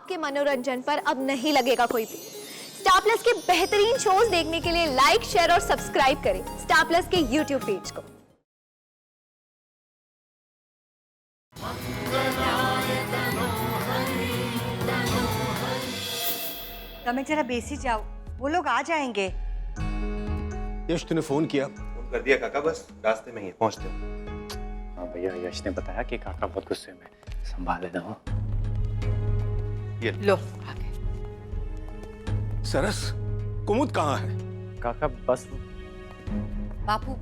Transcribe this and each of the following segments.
आपके मनोरंजन पर अब नहीं लगेगा कोई भी। स्टार प्लस के बेहतरीन शोज देखने के लिए लाइक, शेयर और सब्सक्राइब करें स्टार प्लस के यूट्यूब पेज को। तुम्हें जरा बेसी जाओ, वो लोग आ जाएंगे। यश, तूने फोन किया? फोन कर दिया काका, बस रास्ते में ही है, पहुंचते हैं। हाँ भैया, यश ने बताया कि काका बहुत गुस्से में, संभाल लेना हो। ये लो आ गए। सरस, कुमुद कहाँ है? काका बस बापू,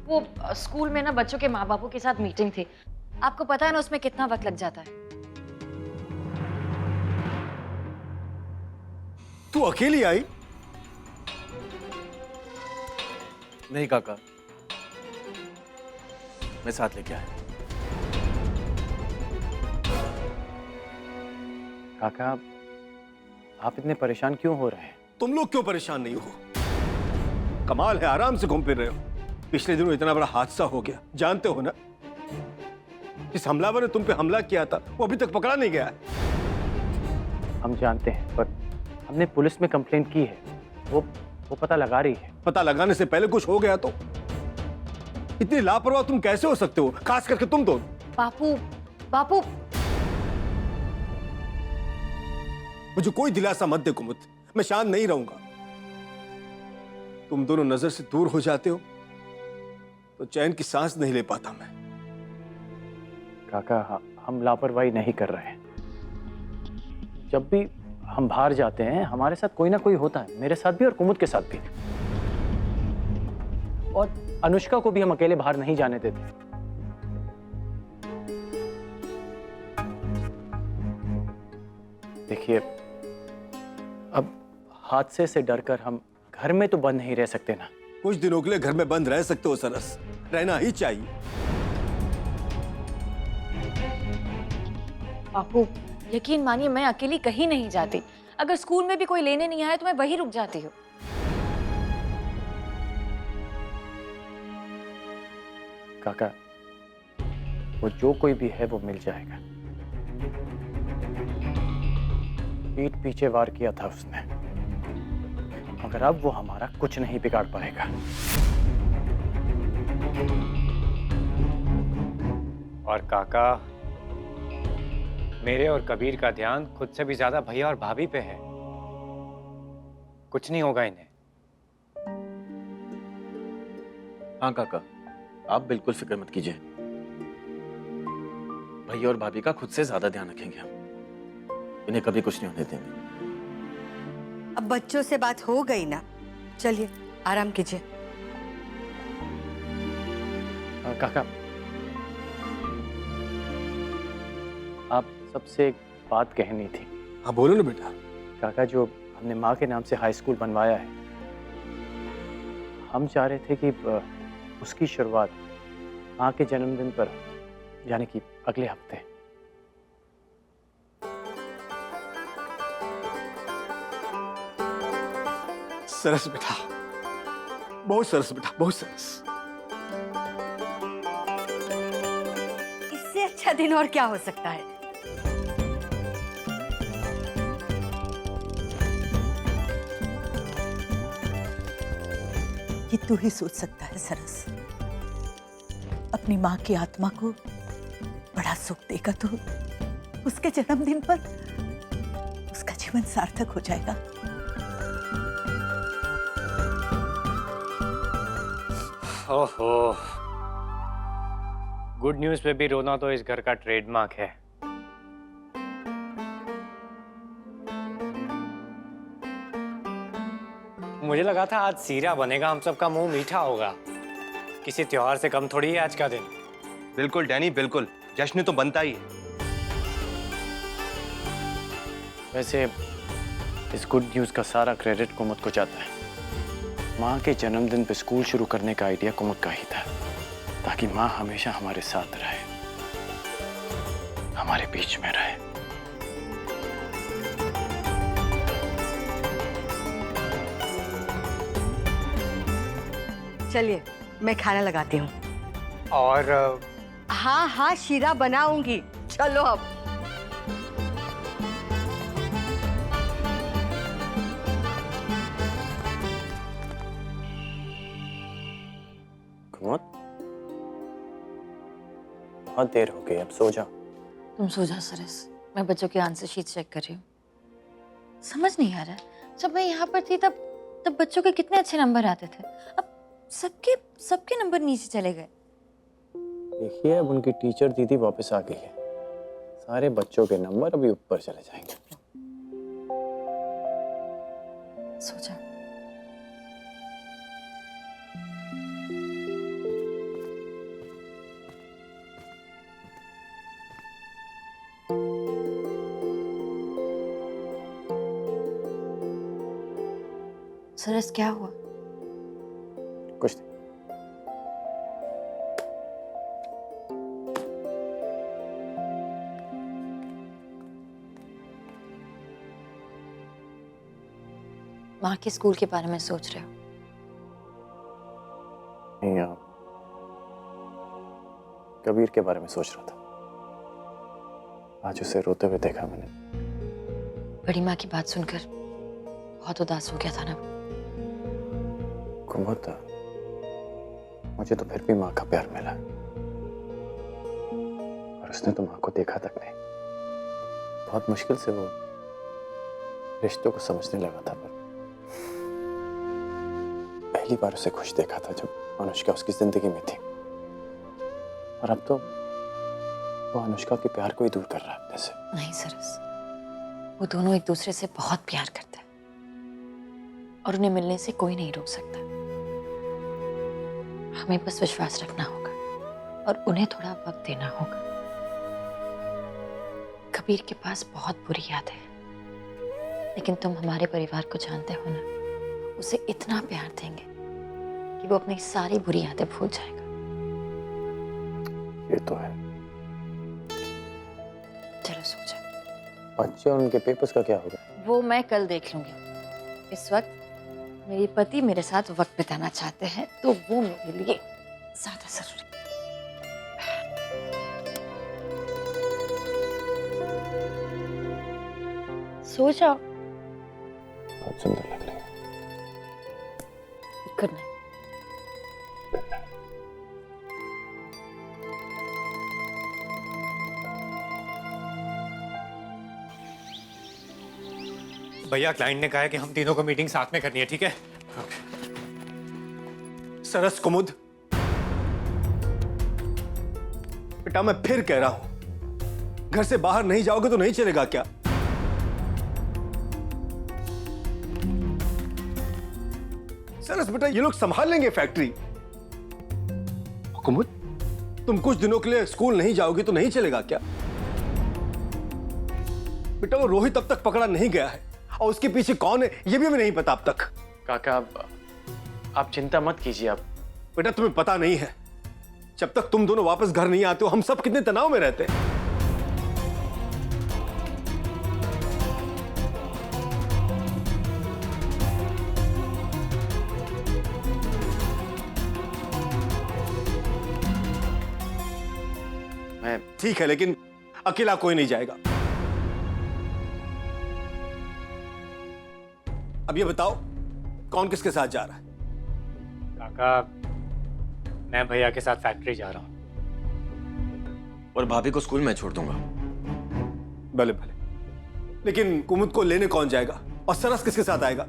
वो स्कूल में ना बच्चों के माँ बापों के साथ मीटिंग थी। आपको पता है ना उसमें कितना वक्त लग जाता है। तू अकेली आई? नहीं काका, मैं साथ लेके आया। काका, आप इतने परेशान क्यों हो रहे हैं? तुम लोग क्यों परेशान नहीं हो? कमाल है, आराम से घूम फिर रहे हो। पिछले दिनों इतना बड़ा हादसा हो गया, जानते हो ना? जिस हमलावर ने तुम पे हमला किया था वो अभी तक पकड़ा नहीं गया है। हम जानते हैं, पर हमने पुलिस में कंप्लेंट की है। वो पता लगा रही है। पता लगाने से पहले कुछ हो गया तो? इतनी लापरवाह तुम कैसे हो सकते हो, खास करके तुम दोनों? बापू, मुझे कोई दिलासा मत दे कुमुद, मैं शांत नहीं रहूंगा। तुम दोनों नजर से दूर हो जाते हो तो चैन की सांस नहीं ले पाता मैं। काका, हम लापरवाही नहीं कर रहे हैं। जब भी हम बाहर जाते हैं हमारे साथ कोई ना कोई होता है, मेरे साथ भी और कुमुद के साथ भी। और अनुष्का को भी हम अकेले बाहर नहीं जाने देते। देखिए, अब हादसे से डरकर हम घर में तो बंद नहीं रह सकते ना। कुछ दिनों के लिए घर में बंद रह सकते हो सरस, रहना ही चाहिए। बापू, यकीन मानिए मैं अकेली कहीं नहीं जाती। अगर स्कूल में भी कोई लेने नहीं आया तो मैं वहीं रुक जाती हूँ। काका, वो जो कोई भी है वो मिल जाएगा। पीठ पीछे वार किया था उसने, मगर अब वो हमारा कुछ नहीं बिगाड़ पाएगा। और काका, मेरे और कबीर का ध्यान खुद से भी ज्यादा भैया और भाभी पे है। कुछ नहीं होगा इन्हें। हाँ काका, आप बिल्कुल फिक्र मत कीजिए। भैया और भाभी का खुद से ज्यादा ध्यान रखेंगे हम। इन्हें कभी कुछ नहीं होने देंगे। अब बच्चों से बात हो गई ना, चलिए आराम कीजिए। काका, आप सबसे एक बात कहनी थी। हाँ बोलो ना बेटा। काका, जो हमने माँ के नाम से हाई स्कूल बनवाया है, हम चाह रहे थे कि उसकी शुरुआत माँ के जन्मदिन पर, यानी कि अगले हफ्ते। सरस बेटा, बहुत सरस बेटा, बहुत सरस। इससे अच्छा दिन और क्या हो सकता है? ये तू ही सोच सकता है सरस। अपनी माँ की आत्मा को बड़ा सुख देगा तो उसके जन्मदिन पर उसका जीवन सार्थक हो जाएगा। ओहो, गुड न्यूज़ पे भी रोना तो इस घर का ट्रेडमार्क है। मुझे लगा था आज सीरा बनेगा, हम सबका मुंह मीठा होगा। किसी त्योहार से कम थोड़ी है आज का दिन। बिल्कुल डैनी, बिल्कुल जश्न तो बनता ही है। वैसे इस गुड न्यूज़ का सारा क्रेडिट कुमुद को जाता है। माँ के जन्मदिन पे स्कूल शुरू करने का आइडिया कुमुद का ही था, ताकि माँ हमेशा हमारे साथ रहे, हमारे बीच में रहे। चलिए मैं खाना लगाती हूँ। और हाँ हाँ, शीरा बनाऊंगी। चलो अब। कुमुद, बहुत देर हो गई, अब सो जाओ। तुम सो जाओ सरस, मैं बच्चों के आंसर शीट चेक कर रही हूँ। समझ नहीं आ रहा, जब मैं यहाँ पर थी तब बच्चों के कितने अच्छे नंबर आते थे, अब सबके सबके नंबर नीचे चले गए। देखिए, अब उनकी टीचर दीदी वापस आ गई है, सारे बच्चों के नंबर अभी ऊपर चले जाएंगे। सो जाओ। सरस, क्या हुआ? कुछ नहीं। माँ के स्कूल के बारे में सोच रहे हो? नहीं, कबीर के बारे में सोच रहा था। आज उसे रोते हुए देखा मैंने। बड़ी माँ की बात सुनकर बहुत उदास हो गया था ना। कुमुद, मुझे तो फिर भी माँ का प्यार मिला, और उसने तो माँ को देखा तक नहीं। बहुत मुश्किल से वो रिश्तों को समझने लगा था, पर पहली बार उसे खुश देखा था जब अनुष्का उसकी जिंदगी में थी, और अब तो वो अनुष्का के प्यार को ही दूर कर रहा है अपने से। नहीं सरस, वो दोनों एक दूसरे से बहुत प्यार करते हैं और उन्हें मिलने से कोई नहीं रोक सकता। हमें बस विश्वास रखना होगा और उन्हें थोड़ा वक्त देना होगा। कबीर के पास बहुत बुरी यादें हैं, लेकिन तुम हमारे परिवार को जानते हो ना, उसे इतना प्यार देंगे कि वो अपनी सारी बुरी यादें भूल जाएगा। ये तो है। चलो सो जाओ। बच्चे और उनके पेपर्स का क्या होगा? वो मैं कल देख लूंगी। इस वक्त मेरे पति मेरे साथ वक्त बिताना चाहते हैं, तो वो मेरे लिए ज्यादा जरूरी। सो जाओ। बहुत सुंदर लग रही है। Good night. भैया, क्लाइंट ने कहा है कि हम तीनों को मीटिंग साथ में करनी है, ठीक है? सरस, कुमुद, बेटा मैं फिर कह रहा हूं, घर से बाहर नहीं जाओगे तो नहीं चलेगा क्या? सरस बेटा, ये लोग संभाल लेंगे फैक्ट्री। कुमुद, तुम कुछ दिनों के लिए स्कूल नहीं जाओगे तो नहीं चलेगा क्या? बेटा वो रोहित अब तक पकड़ा नहीं गया है, और उसके पीछे कौन है ये भी हमें नहीं पता अब तक। काका, आप चिंता मत कीजिए। आप बेटा तुम्हें पता नहीं है, जब तक तुम दोनों वापस घर नहीं आते हो हम सब कितने तनाव में रहते हैं। मैं ठीक है, लेकिन अकेला कोई नहीं जाएगा। अब ये बताओ, कौन किसके साथ जा रहा है? काका, मैं भैया के साथ फैक्ट्री जा रहा हूँ। और भाभी को स्कूल में छोड़ दूंगा। भले भले, लेकिन कुमुद को लेने कौन जाएगा? और सरस किसके साथ आएगा?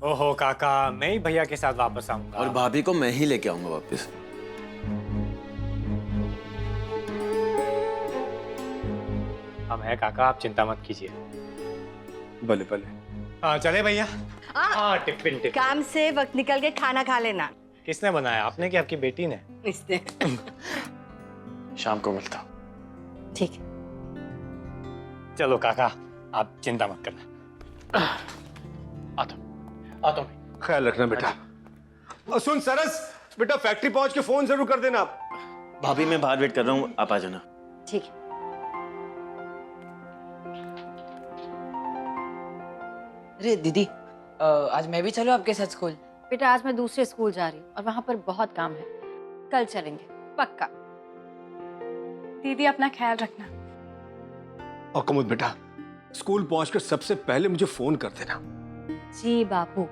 ओहो काका, मैं ही भैया के साथ वापस आऊंगा। और भाभी को मैं ही लेके आऊंगा वापस। हम है काका, आप चिंता मत कीजिए। भले भले। हाँ चले भैया। हाँ, टिफिन टिफिन। काम से वक्त निकल के खाना खा लेना। किसने बनाया, आपने कि आपकी बेटी ने? इसने। शाम को मिलता हूं। ठीक है। चलो काका, आप चिंता मत करना। आता हूं। ख्याल रखना बेटा। और सुन सरस, बेटा फैक्ट्री पहुंच के फोन जरूर कर देना आप। भाभी मैं बाहर वेट कर रहा हूँ, आप आ जाना। ठीक है। अरे दीदी, आज मैं भी चलूं आपके साथ स्कूल? बेटा आज मैं दूसरे स्कूल जा रही हूँ और वहां पर बहुत काम है। कल चलेंगे पक्का। दीदी अपना ख्याल रखना। और कुमुद बेटा, स्कूल पहुंचकर सबसे पहले मुझे फोन कर देना। जी बापू।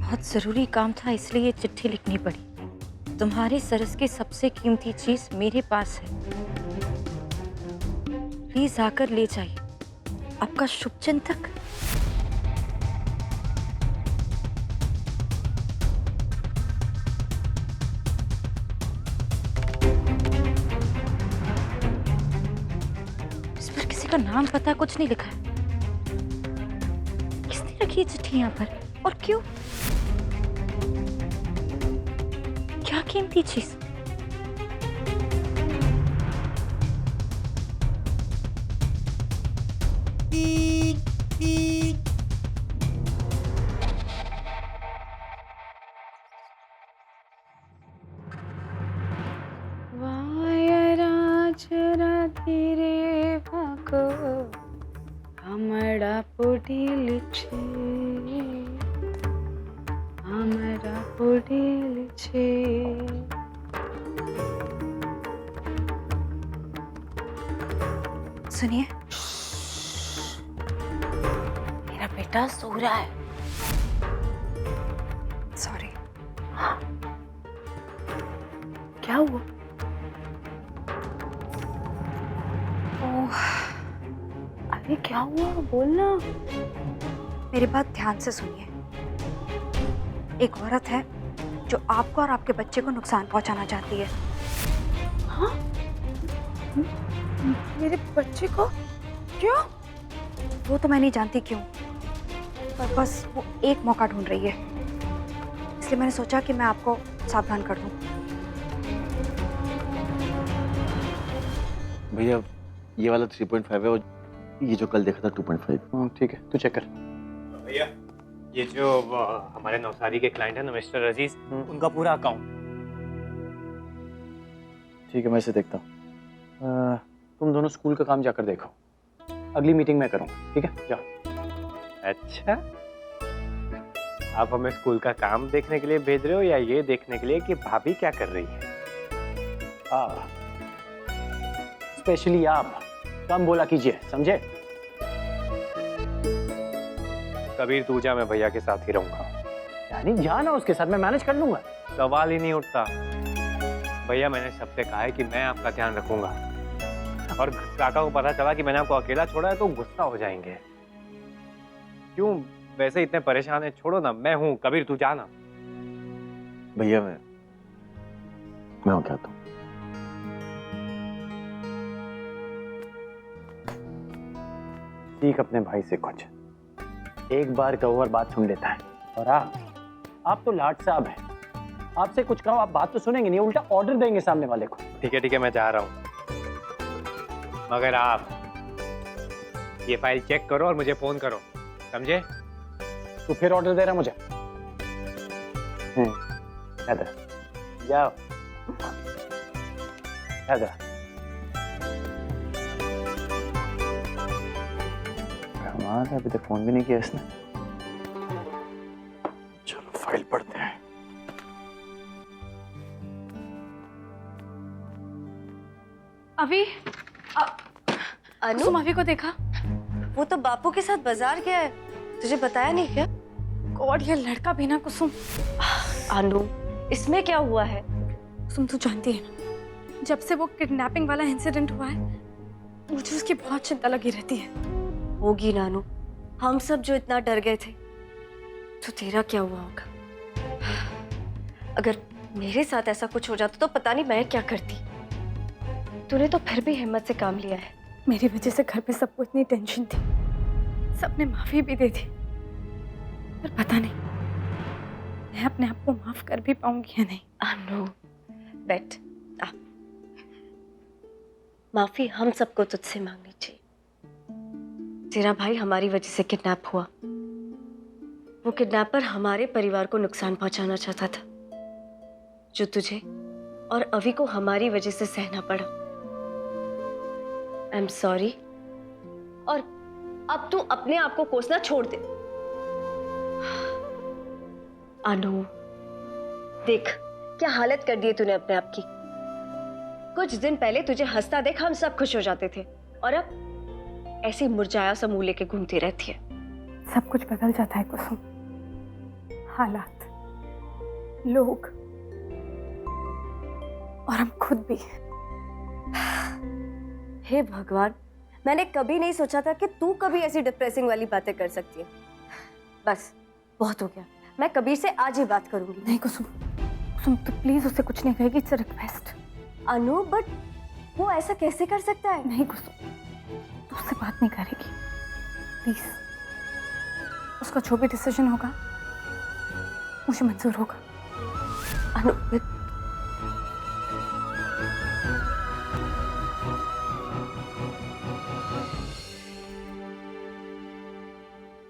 बहुत जरूरी काम था इसलिए ये चिट्ठी लिखनी पड़ी। तुम्हारे सरस की सबसे कीमती चीज मेरे पास है, प्लीज आकर ले जाइए। आपका शुभचिंतक। इस पर किसी का नाम पता कुछ नहीं लिखा है। किसने रखी है चिट्ठी यहाँ पर और क्यों? क्या कीमती चीज? हमरा पुडिल छे, हमरा पुडिल छे। सुनिए, मेरा बेटा सो रहा है। सॉरी। क्या हुआ? ओह, अरे क्या हुआ? बोलना। मेरी बात ध्यान से सुनिए। एक औरत है जो आपको और आपके बच्चे को नुकसान पहुंचाना चाहती है। हाँ? मेरे बच्चे को? क्यों? वो तो मैं नहीं जानती क्यों, पर बस वो एक मौका ढूंढ रही है, इसलिए मैंने सोचा कि मैं आपको सावधान कर दूं। भैया ये वाला 3.5 है और ये जो कल देखा था 2.5। ठीक है, तू चेक कर। भैया ये जो हमारे नवसारी के क्लाइंट है ना मिस्टर अजीज, उनका पूरा अकाउंट। ठीक है, मैं इसे देखता हूँ। तुम दोनों स्कूल का काम जाकर देखो, अगली मीटिंग में करूँगा। ठीक है, जाओ। अच्छा, आप हमें स्कूल का काम देखने के लिए भेज रहे हो या ये देखने के लिए कि भाभी क्या कर रही है? स्पेशली आप कम बोला कीजिए, समझे? कबीर तू जा, मैं भैया के साथ ही रहूंगा। यानी जाना उसके साथ, मैं मैनेज कर लूंगा। सवाल ही नहीं उठता भैया, मैंने सबसे कहा है कि मैं आपका ध्यान रखूंगा, और काका को पता चला कि मैंने आपको अकेला छोड़ा है तो गुस्सा हो जाएंगे। क्यों वैसे इतने परेशान है? छोड़ो ना, मैं हूँ। कबीर तू जाना। भैया मैं हो क्या हूँ। सीख अपने भाई से कुछ। एक बार कहो और बात सुन लेता है। और आप तो लाट साहब हैं, आपसे कुछ कहो आप बात तो सुनेंगे नहीं, उल्टा ऑर्डर देंगे सामने वाले को। ठीक है मैं जा रहा हूँ, मगर आप ये फाइल चेक करो और मुझे फोन करो, समझे? तू फिर ऑर्डर दे रहा मुझे? जाओ अभी तक फोन भी नहीं किया इसने। चलो फाइल पढ़ते हैं। अभी अनु, तुम अभी को देखा? वो तो बापू के साथ बाजार गया है, तुझे बताया नहीं क्या? गॉड, ये लड़का भी ना कुसुम। अनु, इसमें क्या हुआ है? कुसुम तू जानती है ना, जब से वो किडनैपिंग वाला इंसिडेंट हुआ है मुझे उसकी बहुत चिंता लगी रहती है। होगी ना अनु, हम सब जो इतना डर गए थे, तो तेरा क्या हुआ होगा? अगर मेरे साथ ऐसा कुछ हो जाता तो पता नहीं मैं क्या करती। तूने तो फिर भी हिम्मत से काम लिया है। मेरी वजह से घर पे सबको इतनी टेंशन थी, सबने माफी भी दे दी, पर पता नहीं मैं अपने आप को माफ कर भी पाऊंगी या नहीं। नो बेट, माफी हम सबको तुझसे मांगनी चाहिए। तेरा भाई हमारी वजह से किडनैप हुआ। वो किडनैपर हमारे परिवार को नुकसान पहुंचाना चाहता था, जो तुझे और अभी को हमारी वजह से सहना पड़ा। I am sorry. और अब तू अपने आप को कोसना छोड़ दे। अनु, देख क्या हालत कर दी है तूने अपने आप की। कुछ दिन पहले तुझे हंसता देख हम सब खुश हो जाते थे, और अब ऐसी मुरझाया सा मुंह लेके घूमती रहती है। सब कुछ बदल जाता है कुसुम, हालात, लोग और हम खुद भी। हे भगवान, मैंने कभी नहीं सोचा था कि तू कभी ऐसी डिप्रेसिंग वाली बातें कर सकती है। बस बहुत हो गया, मैं कबीर से आज ही बात करूंगी। नहीं कुसुम, कुसुम तो प्लीज उससे कुछ नहीं कहेगी, it's a request. Anu, but वो ऐसा कैसे कर सकता है? नहीं कुसुम, तू उससे बात नहीं करेगी प्लीज। उसका जो भी डिसीजन होगा मुझे मंजूर होगा। अनु,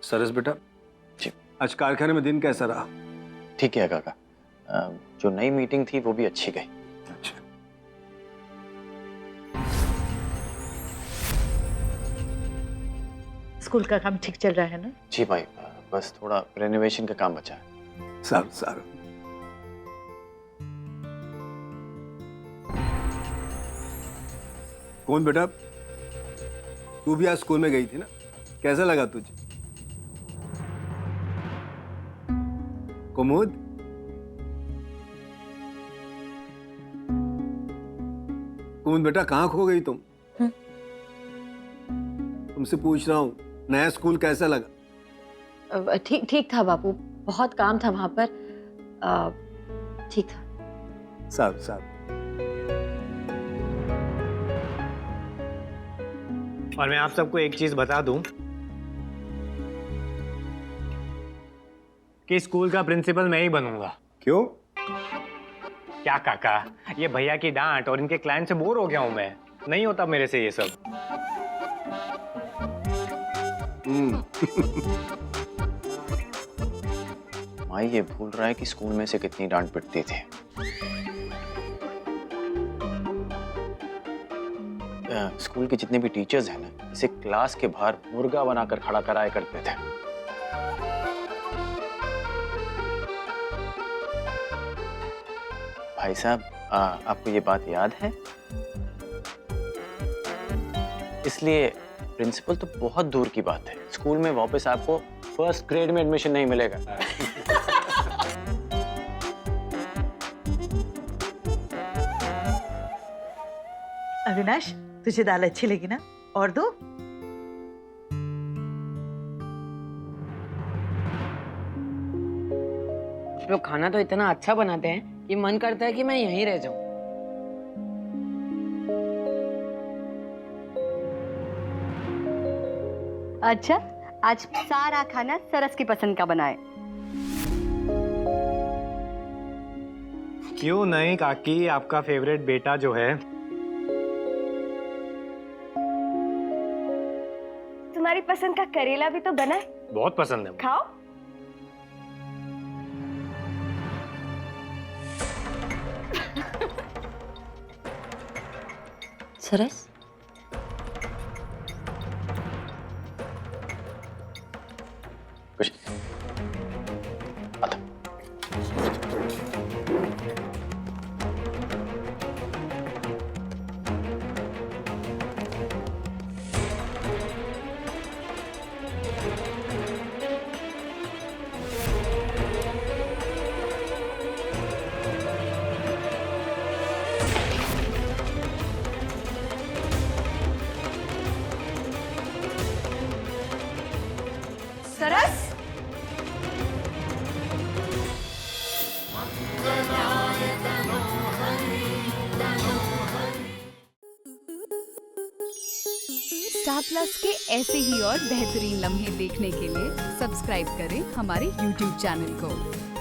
सरस बेटा जी। आज कारखाने में दिन कैसा रहा? ठीक है काका, जो नई मीटिंग थी वो भी अच्छी गई। अच्छा, स्कूल का काम ठीक चल रहा है ना? जी भाई, बस थोड़ा रेनोवेशन का काम बचा है। सारू सारू। कौन बेटा, तू भी आज स्कूल में गई थी ना? कैसा लगा तुझे? कुमुद, कुमुद बेटा कहाँ खो गई तुम? तुमसे पूछ रहा हूँ, नया स्कूल कैसा लगा? ठीक ठीक था बापू, बहुत काम था वहां पर, ठीक था। सारू सारू। और मैं आप सबको एक चीज बता दूं कि स्कूल का प्रिंसिपल मैं ही बनूंगा। क्यों? क्या काका, ये भैया की डांट और इनके क्लाइंट से बोर हो गया हूं मैं, नहीं होता मेरे से ये सब। माई ये भूल रहा है कि स्कूल में से कितनी डांट पिटती थी। स्कूल के जितने भी टीचर्स हैं ना, इसे क्लास के बाहर मुर्गा बनाकर खड़ा कराया करते थे। भाई साहब, आपको ये बात याद है? इसलिए प्रिंसिपल तो बहुत दूर की बात है, स्कूल में वापस आपको फर्स्ट ग्रेड में एडमिशन नहीं मिलेगा। अविनाश, तुझे दाल अच्छी लगी ना? और दो? लोग खाना तो इतना अच्छा बनाते हैं कि मन करता है कि मैं यहीं रह जाऊं। अच्छा, आज सारा खाना सरस की पसंद का बनाए। क्यों नहीं काकी, आपका फेवरेट बेटा जो है। तुम्हारी पसंद का करेला भी तो बना है, बहुत पसंद है। खाओ। सरस, कुछ आता। स्टार प्लस के ऐसे ही और बेहतरीन लम्हे देखने के लिए सब्सक्राइब करें हमारे YouTube चैनल को।